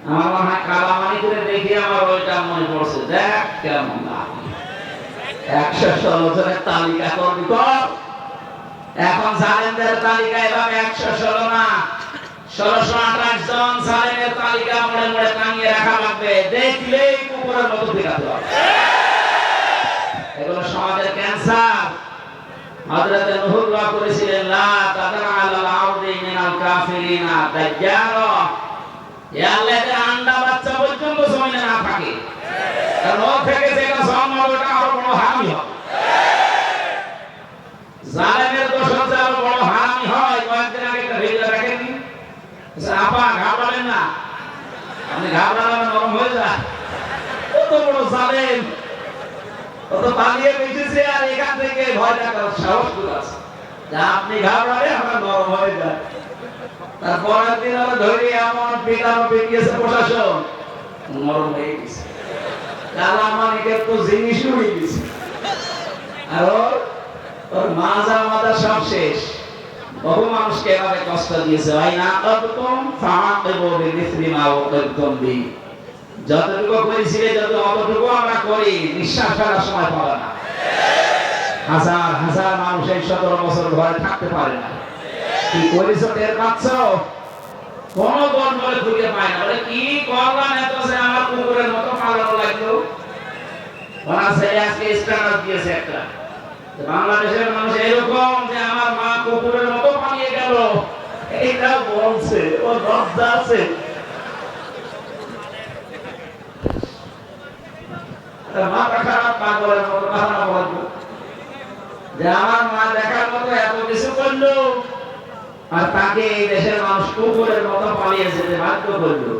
আমার মনে হয় কালামানি করে দেখি আমার ওইটা মনে পড়ছে, দেখ কেমন লাগে। 116 জনের তালিকা করবি কর। এখন জালেমদের তালিকা এভাবে 116 না, 1628 জন জালেমের তালিকা মোড়ে মোড়ে টাঙিয়ে রাখা লাগবে, দেখলেই কুকুরের মতো দেখাতে হবে। এগুলো সমাজের ক্যান্সার। হযরত নূহ দোয়া করেছিলেন, লা তাদার আলাল আরদি মিনাল কাফিরিনা দাজ্জারা। এ আল্লাহ, এদের আন্ডা বাচ্চা পর্যন্ত জমিনে না থাকে, কারণ ও থেকে যেটা জন্মাবে ওটা আরো বড় হারামি হবে। জালেমের দোষ হচ্ছে আরো বড় হারামি হয়। কয়েকদিন আগে একটা ভিডিও দেখেননি? আপা ঘাবড়াবেন না, আপনি ঘাবড়ালে নরম হয়ে যায়। কত বড় জালেম, কত পালিয়ে বেঁচেছে, আর এখান থেকে ভয় দেখার সাহস করে আছে যে আপনি ঘাবড়ালে আমরা নরম হয়ে যায়। তারপরের দিন আমরা ধরি এমন পিটানো পেটিয়েছে প্রশাসন, নরম হয়ে গেছে। কালামানিকের তো জিনিস উড়ে গেছে, আর ওর মাজা মাজা সব শেষ। বহু মানুষকে এভাবে কষ্ট দিয়েছে। ভাই না কতম ফাআকিবু বিমিসলি মা ওয়াকাতুম বি। যতটুকু করেছিলে যত অতটুকু আমরা করি, নিঃশ্বাস ফেলার সময় পাবে না। হাজার হাজার মানুষ এই 17 বছর ঘরে থাকতে পারে না। কি করেছ টের পাচ্ছ? কোন দল বলে খুঁজে পায় না, বলে কি করলাম এত যে আমার কুকুরের মতো পালানো লাগলো। ওনার ছেলে আজকে স্ট্যাটাস দিয়েছে একটা, বাংলাদেশের মানুষ এরকম যে আমার মা কুকুরের মতো পালিয়ে গেল, এইটা বলছে। ও লজ্জা আছে? মাথা খারাপ পাগলের মতো কথা বলবো যে আমার মা দেখার মতো এত কিছু করলো, আর তাকে এই দেশের মানুষ কুকুরের মতো পালিয়ে যেতে বাধ্য করলো।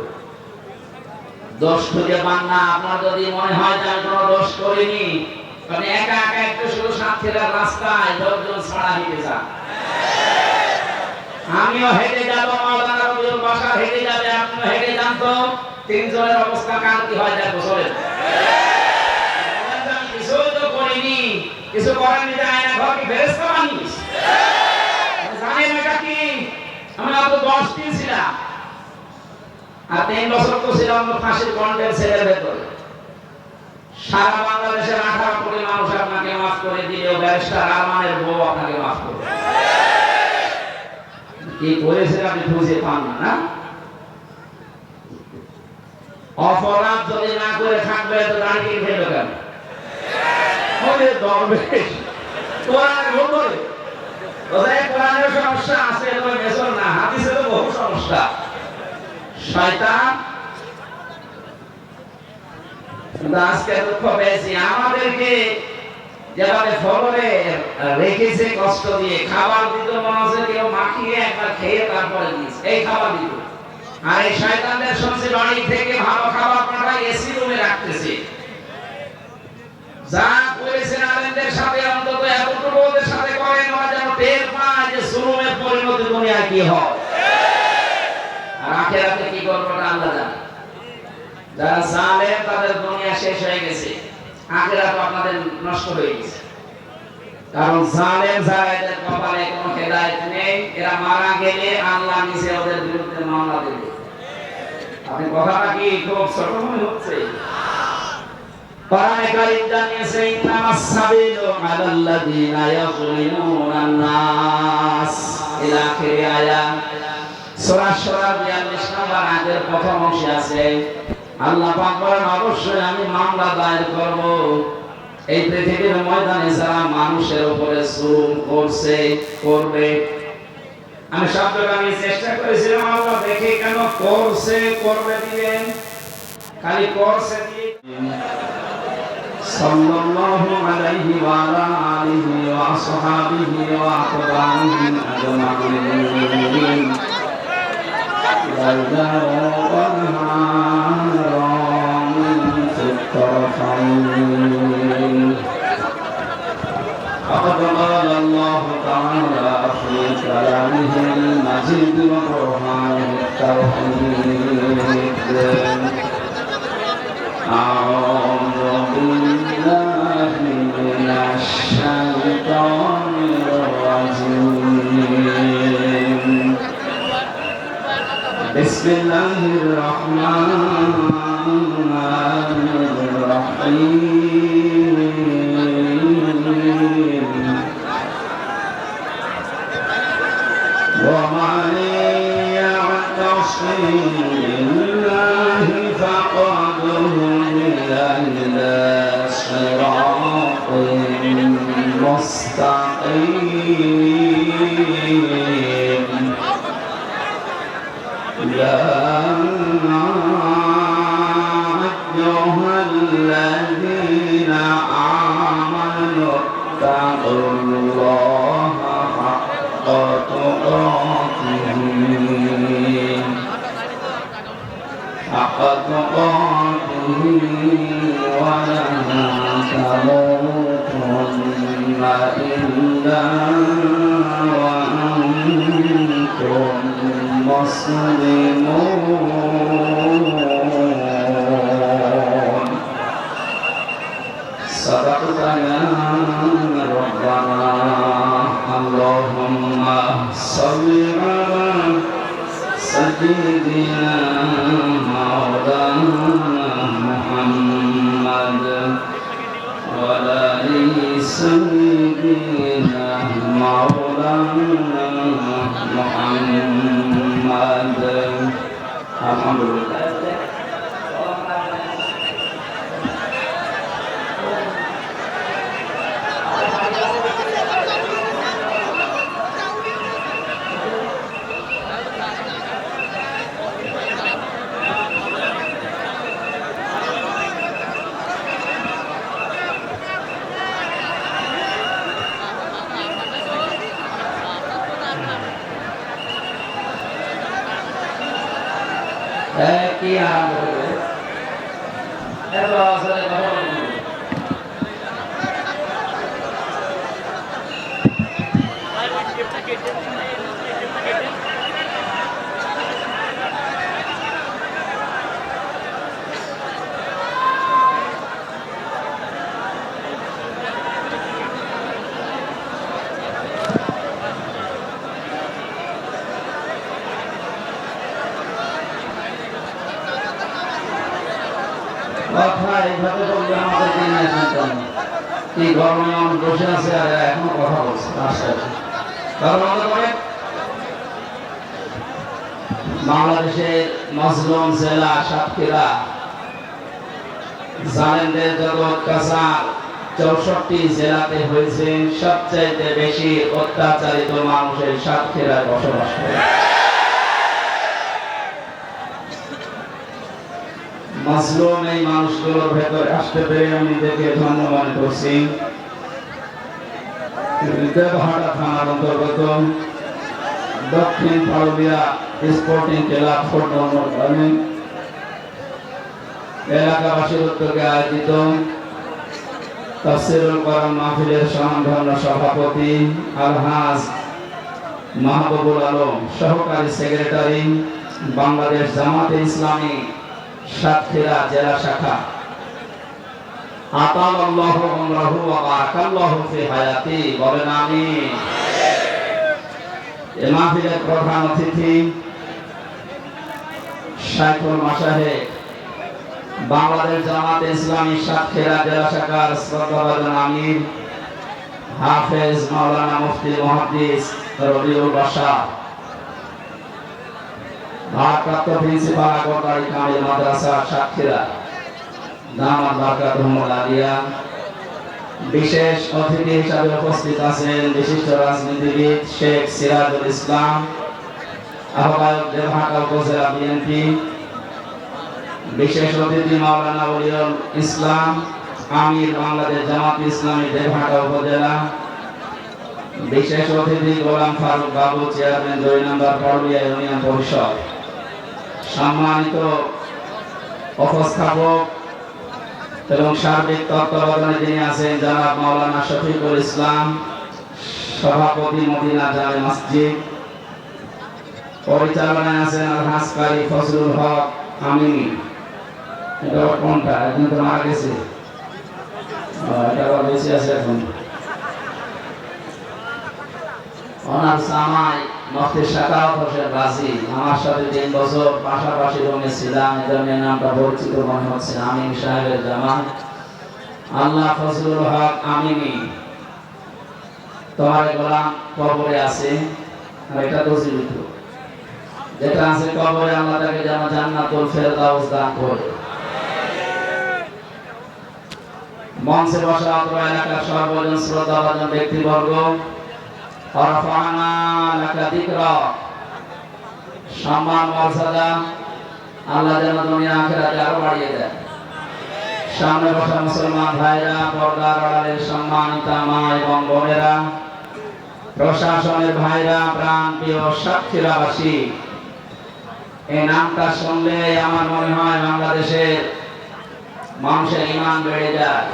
দোষ খুঁজে পান না। আপনার যদি মনে হয় যে আমি কোনো দোষ করিনি, মানে একা একা একটু শুধু সাতক্ষীরার রাস্তায় লোকজন ছাড়া দিতে চান। আমিও হেঁটে যাবো, মাওলানা রবিউল বাসার হেঁটে যাবে, আপনিও হেঁটে যান তো। 3 জনের অবস্থা কাল কি হয় দেখো। চলেন, কিছু তো করিনি, কিছু করেননি, আয়না ঘর কি ফেরেশতা বানিয়েছে? জানেন এটা কি? আমি মাত্র 10 দিন ছিলাম, আর 3 বছর তো ছিলাম ফাঁসির কন্টেন্ট সেলের ভেতরে। সারা বাংলাদেশের 18 কোটি মানুষ আপনাকে মাফ করে দিলেও ব্যারিস্টার আরমানের বউ আপনাকে মাফ করবে। কি করেছেন আপনি খুঁজে পান না, না? অপরাধ যদি না করে থাকবে তো দাঁড়িয়ে খেলো কেন? ওরে দরবেশ, কোরআনের ভেতরে কোরআনের সমস্যা আছে, তবে মেসর না, হাদিসে তো বহু সমস্যা। শয়তান আজকে দুঃখ পেয়েছি, আমাদেরকে যেভাবে ফলরে রেখেছে কষ্ট দিয়ে। খাবার দিত মনে হচ্ছে কেউ মাখিয়ে একবার খেয়ে তারপরে দিয়েছে, এই খাবার দিত। আর এই শয়তানদের শুনছি বাড়ি থেকে ভালো খাবার পাঠায় এসি রুমে রাখতেছে। যা করেছেন আলেমদের সাথে অন্তত এতটুকু ওদের সাথে করেন, ওরা যেন টের পায় যে জুলুমের পরিণতি দুনিয়ায় কি হয়, আর আখিরাতে কি করবে আল্লাহ জানে। যারা জালেম তাদের দুনিয়া শেষ হয়ে গেছে, আখিরাত আপনাদের নষ্ট হয়ে গেছে। কারণ জালেম যারা, এদের কপালে কোনো হেদায়েত নেই, এরা মারা গেলে আল্লাহ নিজে ওদের বিরুদ্ধে মামলা দেবে। আপনি কথাটা কি খুব ছোট মনে হচ্ছে? কোরআনে কারীম জানিয়েছে, ইন্নামাস সাবিলু আলাল্লাযিনা ইয়াযলিমুনান নাস, ইলা আখির আয়াত। সূরা শুরা 42 নম্বর আয়াতের প্রথম অংশে আছে, আল্লাহ পাক বলেন, অবশ্যই আমি মামলা দায়ের করব এই পৃথিবীর ময়দানে যারা মানুষের উপরে জুলুম করছে, করবে। আমি শব্দটা আমি চেষ্টা করেছিলাম, আল্লাহ দেখে কেন করছে করবে দিবেন, খালি করছে দিয়ে। সাল্লাল্লাহু আলাইহি ওয়া আলা আলিহি ওয়া আসহাবিহি ওয়া আতবাইহি আজমাইন। فقد قال الله تعالى في كلامه المجيد وبرهانه التوحيد. أعوذ بالله من الشيطان الرجيم. بسم الله ومن يعتصم بالله فقد هدي إلى صراط مستقيم يا أيها الذين آمنوا اتقوا الله حق تقاته ولا تموتن إلا وأنتم مسلمون صدقت يا ربنا اللهم صل على سيدنا مولانا محمد وعلى آل سيدنا مولانا محمد الحمد لله কি আরম্ভ করবে এত আসলে কথা বলবো কথা এইভাবে বললে আমাদের দিন শুনতাম কি গরমে মানুষ বসে আছে আর এখনো কথা বলছে বাংলাদেশের মজলুম জেলা সাতক্ষীরা জালেমদের জগৎ কাসার 64 জেলাতে হয়েছে সবচাইতে বেশি অত্যাচারিত মানুষের সাতক্ষীরায় বসবাস করে মাজলুম এই মানুষগুলোর ভেতরে আসতে পেরে আমি দেখে ধন্য মনে করছি দেবহাটা থানার অন্তর্গত দক্ষিণ Parulia sporting club football tournament এলাকাবাসীর উদ্যোগে আয়োজিত তাফসীরুল কোরআন মাহফিলের সম্মানধন্য সভাপতি আলহাজ মাহবুবুল আলম সহকারী সেক্রেটারি বাংলাদেশ জামাতে ইসলামী সাতক্ষীরা জেলা শাখা আতাল্লাহু উমরাহু ওয়া বারাকাল্লাহু ফি হায়াতি বলেন আমিন এই মাহফিলের প্রধান অতিথি শাইখুল মাশায়েখ বাংলাদেশ জামাতে ইসলামী সাতক্ষীরা জেলা শাখার শ্রদ্ধাভাজন আমির হাফেজ মাওলানা মুফতি মুহাদ্দিস রবিউল বাশার ভারপ্রাপ্ত প্রিন্সিপাল আগরতলা কামিল মাদ্রাসা সাতক্ষীরা দামাত বারাকাতুহুল আলিয়া বিশেষ অতিথি হিসেবে উপস্থিত আছেন বিশিষ্ট রাজনীতিবিদ শেখ সিরাজুল ইসলাম আহ্বায়ক দেবহাটা উপজেলা বিএনপি বিশেষ অতিথি মাওলানা ওলিউল ইসলাম আমির বাংলাদেশ জামাত ইসলামী দেবহাটা উপজেলা বিশেষ অতিথি গোলাম ফারুক বাবু চেয়ারম্যান 2 নম্বর পারুলিয়া ইউনিয়ন পরিষদ সম্মানিত উপস্থাপক এবং সার্বিক তত্ত্বাবধানে যিনি আছেন জনাব মাওলানা শফিকুল ইসলাম সভাপতি মদিনা জামে মসজিদ পরিচালনায় আছেন আলহাজ কারি ফজলুল হক আমিনী এটা কোনটা এখন তো মারা গেছে এটা আবার বেশি আছে এখন ওনার সামাই মুফতি শাকাওয়াত হোসেন রাজি আমার সাথে 3 বছর পাশাপাশি রুমে ছিলাম, এজন্য নামটা পরিচিত মনে হচ্ছে। আমিন সাহেবের জামাত আল্লাহ ফজলুল হক আমিনী, তোমার গোলাম কবরে আছে, আর এটা তো জীবিত, যেটা আছে কবরে আল্লাহ তাকে যেন জান্নাতুল ফেরদাউস দান করে। মঞ্চে বসা অত্র এলাকার সর্বজন শ্রদ্ধাভাজন ব্যক্তিবর্গ, সম্মান মর্যাদা আল্লাহ যেন দুনিয়া আখিরাতে আরো বাড়িয়ে দেয়। সামনে বসা মুসলমান ভাইরা, পর্দার আড়ালের সম্মানিতা মা এবং বোনেরা, প্রশাসনের ভাইরা, প্রাণ প্রিয় সাতক্ষীরাবাসী, এই নামটা শুনলে আমার মনে হয় বাংলাদেশের মানুষের ঈমান বেড়ে যায়।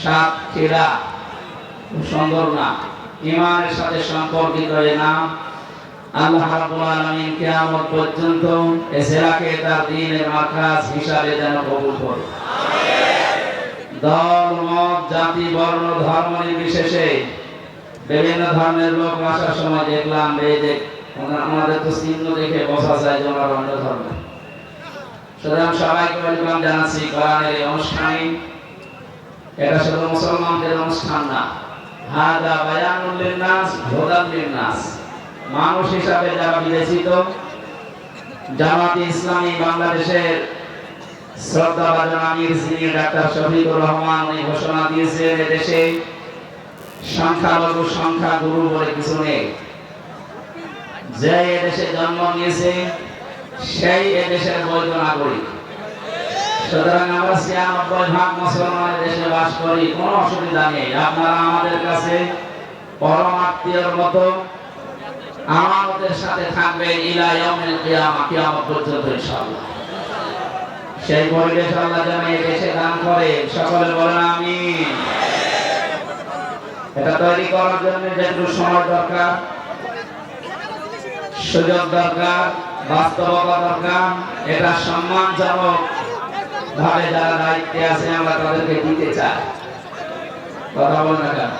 সাতক্ষীরা খুব সুন্দর নাম, ঈমানের সাথে সম্পর্কিত এই নাম। আল্লাহ রাব্বুল আলামিন কিয়ামত পর্যন্ত এই জেলাকে তার দ্বীনের মারকাজ হিসাবে যেন কবুল করে। দল মত জাতি বর্ণ ধর্ম নির্বিশেষে বিভিন্ন ধর্মের লোক আসার সময় দেখলাম এই যে আমাদের তো চিহ্ন দেখে বোঝা যায় যে ওনারা অন্য ধর্মের। সুতরাং সবাইকে ওয়েলকাম জানাচ্ছি কোরআনের এই অনুষ্ঠানে। এটা শুধু মুসলমানদের অনুষ্ঠান না, হাদা বায়ানুল লিন্নাস হুদাল লিন্নাস। মানুষ হিসাবে যারা বিবেচিত, জামাতে ইসলামী বাংলাদেশের শ্রদ্ধাভাজন আমির যিনি ডাক্তার শফিকুর রহমান, উনি ঘোষণা দিয়েছেন এদেশে সংখ্যালঘু সংখ্যাগুরু বলে কিছু নেই। যে এদেশে জন্ম নিয়েছে সেই এদেশের বৈধ নাগরিক। সুতরাং আমরা ৯৬% মুসলমানের দেশে বাস করি, কোনো অসুবিধা নেই। আপনারা আমাদের কাছে পরম আত্মীয়র মতো আমাদের সাথে থাকবেন ইলা ইয়াউমিল কিয়ামা, কিয়ামত পর্যন্ত ইনশাআল্লাহ। সেই পরিবেশ আল্লাহ যেন এই দেশে দান করে, সকলে বলেন আমিন। এটা তৈরি করার জন্য যেটুকু সময় দরকার, সুযোগ দরকার, বাস্তবতা দরকার, এটা সম্মানজনক ভাবে যারা দায়িত্বে আছে আমরা তাদেরকে দিতে চাই। কথা বল না কেন?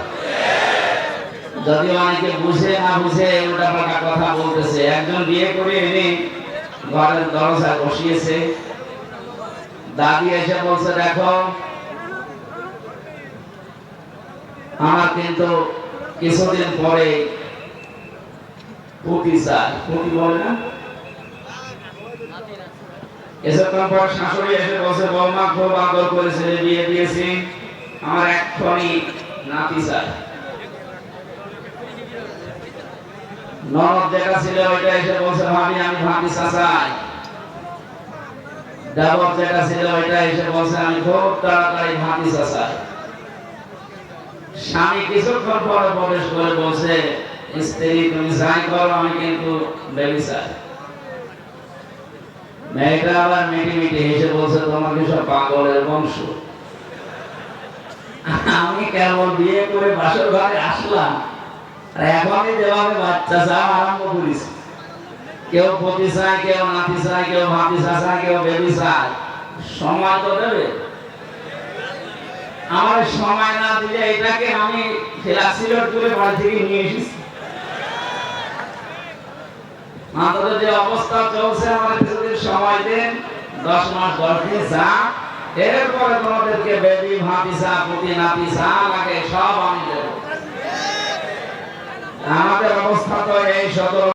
যদিও অনেকে বুঝে না বুঝে উল্টা পাল্টা কথা বলতেছে। একজন বিয়ে করে এনে ঘরের দরজায় বসিয়েছে, দাদি এসে বলছে দেখো আমার কিন্তু কিছুদিন পরে পুতি চাই। পুতি বলে না? এসব পর শাশুড়ি এসে বলছে বৌমা খুব আদর করে ছেলে বিয়ে দিয়েছি, আমার এক্ষুনি নাতি চাই। ননদ যেটা ছিল ওইটা এসে বলছে ভাবি আমি ভাতিজা চাই। দেবর যেটা ছিল ওইটা এসে বলছে আমি খুব তাড়াতাড়ি ভাতিজা চাই। স্বামী কিছুক্ষণ পরে প্রবেশ করে বলছে স্ত্রী তুমি যাই করো আমি কিন্তু বেবি চাই। মেয়েটা আবার মিটি মিটি হেসে বলছে তোমাকে সব পাগলের বংশ। আমি কেবল বিয়ে করে বাসর ঘরে আসলাম, আর এখনই যেভাবে বাচ্চা চাওয়া আরম্ভ করিস, কেউ পতি চায়, কেউ নাতি চায়, কেউ ভাতিজা চায়, কেউ বেবি চায়। সময় তো দেবে। আমার সময় না দিলে এটাকে আমি ফ্লাক্সিলোড করে বাড়ি থেকে নিয়ে এসেছি। আমাদের যে অবস্থা চলছে আমাদের কিছুদিন সময় দেন, 10 মাস 10 দিন যা, এরপরে তোমাদেরকে বেবি ভাতিজা পুতি নাতি যা লাগে সব আমি দেব। আমাদের অবস্থা তো এই 17